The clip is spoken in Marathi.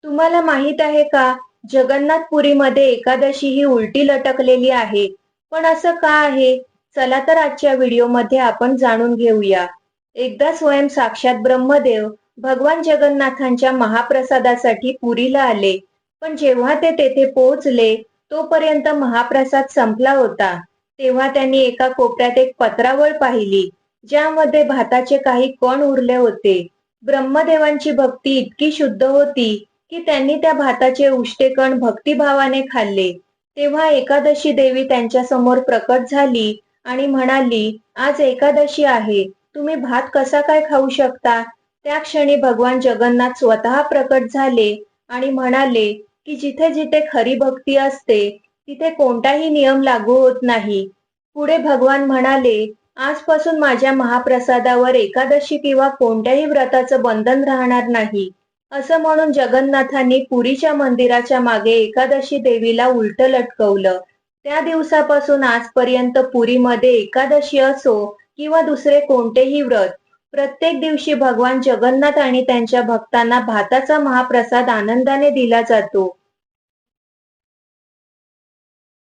तुम्हाला माहित आहे का? जगन्नाथपुरीमध्ये एकादशी ही उलटी लटकलेली आहे. पण असं का आहे? चला तर आजच्या व्हिडिओमध्ये आपण जाणून घेऊया. एकदा स्वयं साक्षात ब्रह्मदेव भगवान जगन्नाथांच्या महाप्रसादासाठी पुरीला आले. पण जेव्हा ते तेथे पोहोचले, तोपर्यंत महाप्रसाद संपला होता. तेव्हा त्यांनी एका कोपऱ्यात एक पत्रावळ पाहिली, ज्यामध्ये भाताचे काही कण उरले होते. ब्रह्मदेवांची भक्ती इतकी शुद्ध होती की त्यांनी त्या भाताचे उष्टे कण भक्तिभावाने खाल्ले. तेव्हा एकादशी देवी त्यांच्या समोर प्रकट झाली आणि म्हणाली, आज एकादशी आहे, तुम्ही भात कसा काय खाऊ शकता? त्या क्षणी भगवान जगन्नाथ स्वतः प्रकट झाले आणि म्हणाले की जिथे जिथे खरी भक्ती असते तिथे कोणताही नियम लागू होत नाही. पुढे भगवान म्हणाले, आजपासून माझ्या महाप्रसादावर एकादशी किंवा कोणत्याही व्रताचं बंधन राहणार नाही. असं म्हणून जगन्नाथांनी पुरीच्या मंदिराच्या मागे एकादशी देवीला उलटं लटकवलं. त्या दिवसापासून आजपर्यंत पुरीमध्ये एकादशी असो किंवा दुसरे कोणतेही व्रत, प्रत्येक दिवशी भगवान जगन्नाथ आणि त्यांच्या भक्तांना भाताचा महाप्रसाद आनंदाने दिला जातो.